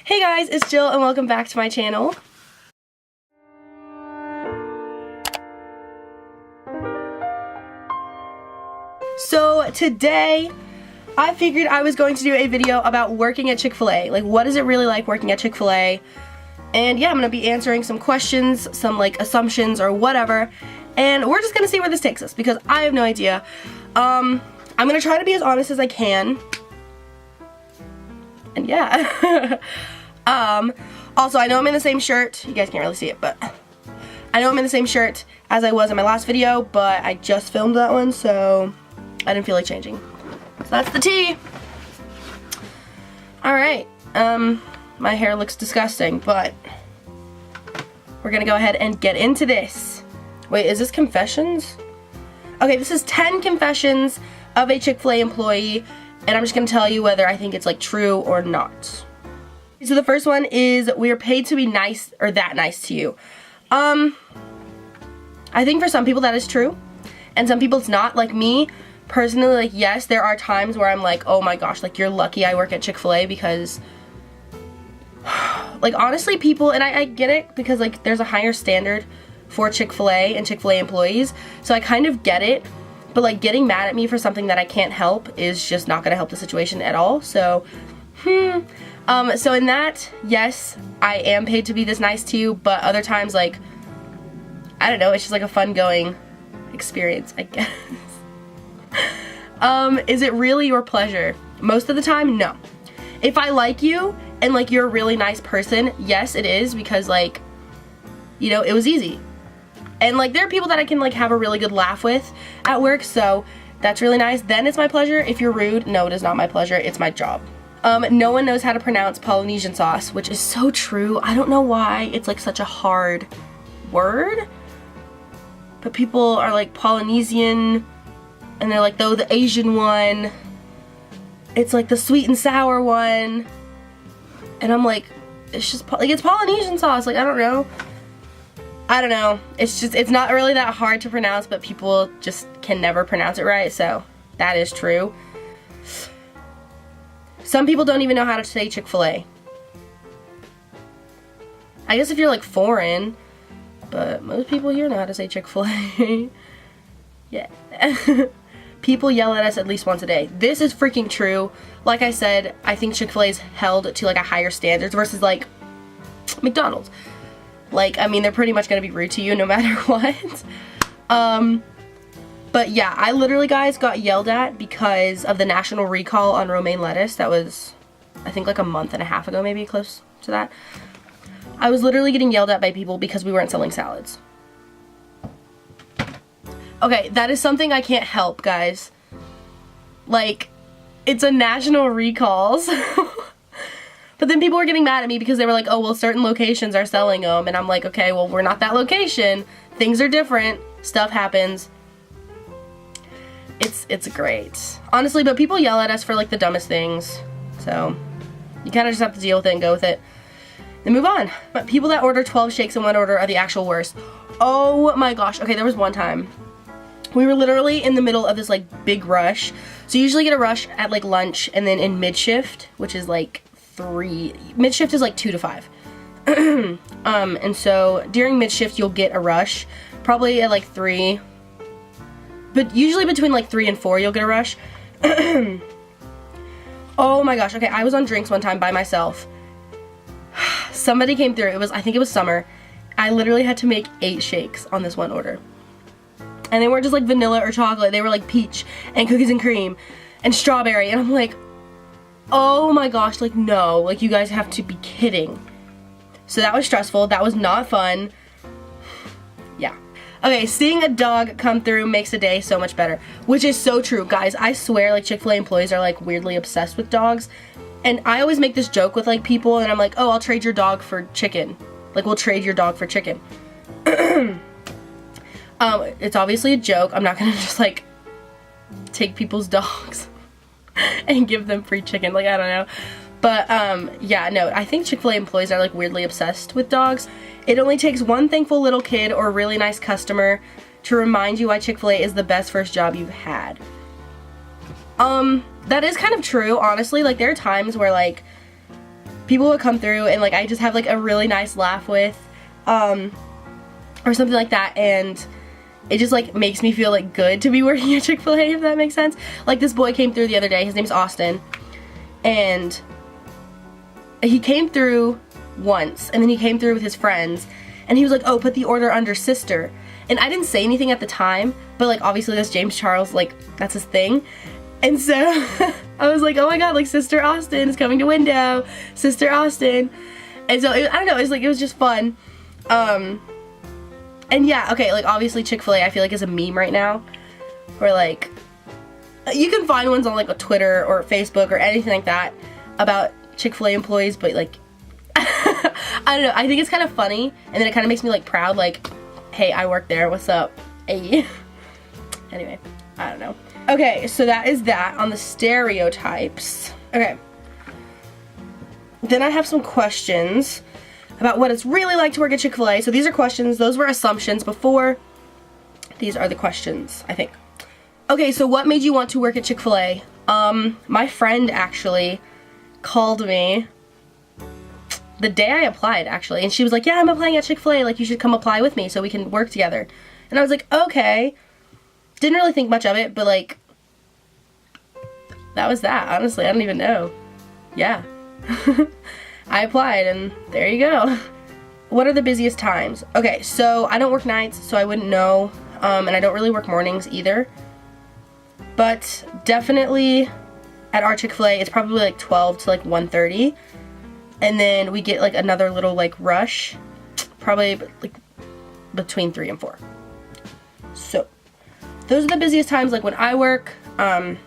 Hey guys, it's Jill and welcome back to my channel. So today, I figured I was going to do a video about working at Chick-fil A. Like, what is it really like working at Chick-fil A? And yeah, I'm gonna be answering some questions, some like assumptions or whatever. And we're just gonna see where this takes us because I have no idea. I'm gonna try to be as honest as I can. And yeah. Also, I know I'm in the same shirt. You guys can't really see it, but I know I'm in the same shirt as I was in my last video, but I just filmed that one, so I didn't feel like changing. So that's the tea. Alright, my hair looks disgusting, but we're gonna go ahead and get into this. Wait, is this confessions? Okay, this is 10 confessions of a Chick-fil-A employee, and I'm just gonna tell you whether I think it's like true or not. So the first one is, we are paid to be nice or that nice to you. I think for some people that is true, and some people it's not. Like me, personally, like yes, there are times where I'm like, oh my gosh, like you're lucky I work at Chick-fil-A because, like honestly people, and I get it because like there's a higher standard for Chick-fil-A and Chick-fil-A employees, so I kind of get it, but like getting mad at me for something that I can't help is just not gonna help the situation at all, so, so in that, yes, I am paid to be this nice to you, but other times, like, I don't know, it's just like a fun going experience, I guess. Is it really your pleasure? Most of the time, no. If I like you, and like you're a really nice person, yes it is, because like, you know, it was easy. And like there are people that I can like have a really good laugh with at work, so that's really nice. Then it's my pleasure. If you're rude, no, it is not my pleasure, it's my job. No one knows how to pronounce Polynesian sauce, which is so true. I don't know why it's like such a hard word, but people are like Polynesian, and they're like, though the Asian one, it's like the sweet and sour one, and I'm like, it's just like, it's Polynesian sauce, like I don't know, it's just, it's not really that hard to pronounce, but people just can never pronounce it right, so that is true. Some people don't even know how to say Chick-fil-A. I guess if you're like foreign, but most people here know how to say Chick-fil-A. Yeah. People yell at us at least once a day. This is freaking true. Like I said, I think Chick-fil-A is held to like a higher standards versus like McDonald's. Like, I mean, they're pretty much gonna be rude to you no matter what. But yeah, I literally, guys, got yelled at because of the national recall on romaine lettuce. That was, I think, like a month and a half ago, maybe close to that. I was literally getting yelled at by people because we weren't selling salads. Okay, that is something I can't help, guys. Like, it's a national recall. But then people were getting mad at me because they were like, oh, well, certain locations are selling them. And I'm like, okay, well, we're not that location. Things are different. Stuff happens. It's great. Honestly, but people yell at us for like the dumbest things. So you kind of just have to deal with it and go with it. And move on. But people that order 12 shakes in one order are the actual worst. Oh my gosh. Okay, there was one time. We were literally in the middle of this like big rush. So you usually get a rush at like lunch and then in mid-shift, which is like mid-shift is like 2 to 5. And so during mid-shift you'll get a rush. Probably at like 3. But usually between like 3 and 4 you'll get a rush. Oh my gosh, okay, I was on drinks one time by myself. Somebody came through, I think it was summer. I literally had to make 8 shakes on this one order. And they weren't just like vanilla or chocolate, they were like peach and cookies and cream and strawberry, and I'm like, oh my gosh, like no, like you guys have to be kidding. So that was stressful, that was not fun. Yeah. Okay, seeing a dog come through makes a day so much better, which is so true, guys. I swear, like, Chick-fil-A employees are, like, weirdly obsessed with dogs, and I always make this joke with, like, people, and I'm like, oh, I'll trade your dog for chicken. Like, we'll trade your dog for chicken. It's obviously a joke. I'm not gonna just, like, take people's dogs and give them free chicken. Like, I don't know. But, yeah, no, I think Chick-fil-A employees are, like, weirdly obsessed with dogs. It only takes one thankful little kid or a really nice customer to remind you why Chick-fil-A is the best first job you've had. That is kind of true, honestly. Like, there are times where, like, people would come through and like I just have like a really nice laugh with, or something like that, and it just like makes me feel like good to be working at Chick-fil-A, if that makes sense. Like this boy came through the other day, his name's Austin, and he came through once, and then he came through with his friends, and he was like, oh, put the order under sister. And I didn't say anything at the time, but like obviously that's James Charles, like that's his thing. And so I was like, oh my god, like Sister Austin is coming to window, Sister Austin. And so I don't know, it was just fun. And yeah, okay, like obviously Chick-fil-A I feel like is a meme right now, where like you can find ones on like a Twitter or Facebook or anything like that about Chick-fil-A employees, but like I don't know, I think it's kind of funny, and then it kind of makes me like proud, like, hey, I work there, what's up, hey. Anyway, I don't know. Okay, so that is that on the stereotypes. Okay, then I have some questions about what it's really like to work at Chick-fil-A. So these are questions, those were assumptions before. These are the questions, I think. Okay, so what made you want to work at Chick-fil-A? My friend actually called me the day I applied, actually, and she was like, yeah, I'm applying at Chick-fil-A, like you should come apply with me so we can work together. And I was like, okay. Didn't really think much of it, but like, that was that, honestly, I don't even know. Yeah. I applied and there you go. What are the busiest times? Okay, so I don't work nights, so I wouldn't know, and I don't really work mornings either. But definitely at our Chick-fil-A, it's probably like 12 to like 1:30. And then we get like another little like rush, probably like between 3 and 4. So those are the busiest times like when I work. And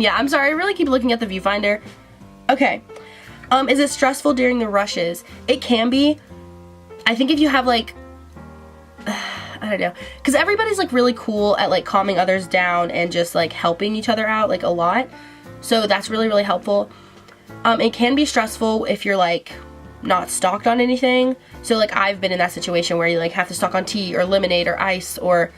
yeah, I'm sorry, I really keep looking at the viewfinder. Okay, is it stressful during the rushes? It can be. I think if you have like, I don't know, because everybody's like really cool at like calming others down and just like helping each other out like a lot. So that's really, really helpful. It can be stressful if you're like not stocked on anything. So like I've been in that situation where you like have to stock on tea or lemonade or ice or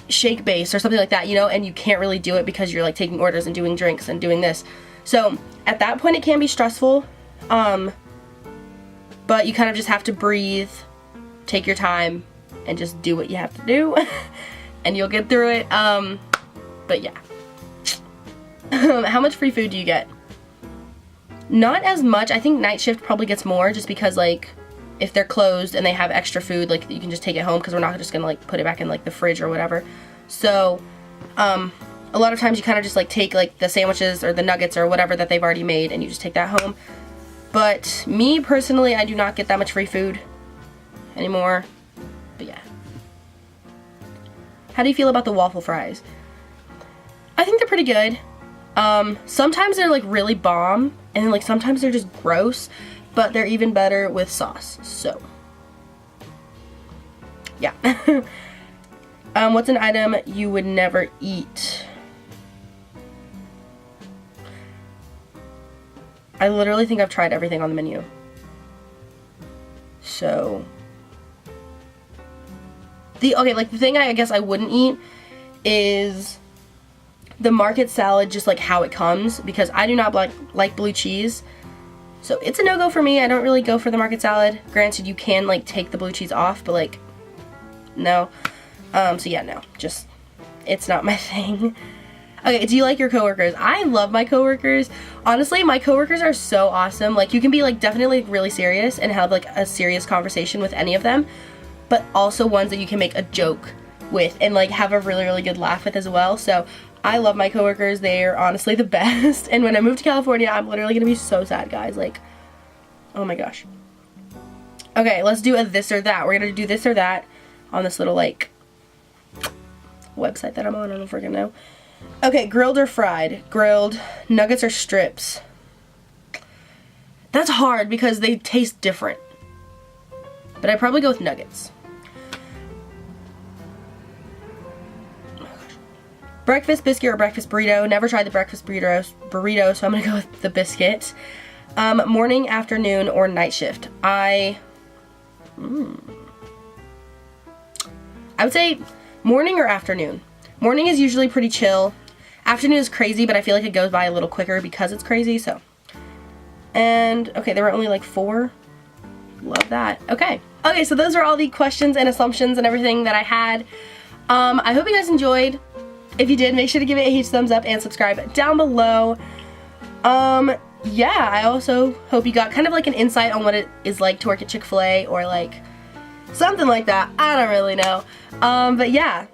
shake base or something like that, you know, and you can't really do it because you're like taking orders and doing drinks and doing this. So at that point it can be stressful, but you kind of just have to breathe, take your time, and just do what you have to do, and you'll get through it. But yeah. How much free food do you get? Not as much. I think night shift probably gets more, just because like if they're closed and they have extra food, like you can just take it home, because we're not just gonna like put it back in like the fridge or whatever. So a lot of times you kind of just like take like the sandwiches or the nuggets or whatever that they've already made, and you just take that home. But me personally, I do not get that much free food anymore. But yeah. How do you feel about the waffle fries? I think they're pretty good. Sometimes they're like really bomb, and then like sometimes they're just gross, but they're even better with sauce. So yeah. What's an item you would never eat? I literally think I've tried everything on the menu. So the thing I guess I wouldn't eat is the market salad, just like how it comes, because I do not like blue cheese. So it's a no-go for me. I don't really go for the market salad. Granted, you can like take the blue cheese off, but like no. So yeah, no, just it's not my thing. Okay, do you like your coworkers? I love my coworkers. Honestly, my coworkers are so awesome. Like, you can be like definitely really serious and have like a serious conversation with any of them, but also ones that you can make a joke with and like have a really, really good laugh with as well. So I love my coworkers. They're honestly the best. And when I move to California, I'm literally gonna be so sad, guys. Like, oh my gosh. Okay, let's do a this or that. We're gonna do this or that on this little like website that I'm on. I don't know if we're gonna know. Okay, grilled or fried? Grilled. Nuggets or strips? That's hard because they taste different. But I'd probably go with nuggets. Oh my gosh. Breakfast biscuit or breakfast burrito? Never tried the breakfast burrito, so I'm gonna go with the biscuit. Morning, afternoon, or night shift? I would say morning or afternoon. Morning is usually pretty chill. Afternoon is crazy, but I feel like it goes by a little quicker because it's crazy, so And okay, there were only like 4. Love that. Okay. Okay, so those are all the questions and assumptions and everything that I had. I hope you guys enjoyed. If you did, make sure to give it a huge thumbs up and subscribe down below. Yeah, I also hope you got kind of like an insight on what it is like to work at Chick-fil-A or like something like that. I don't really know. But yeah,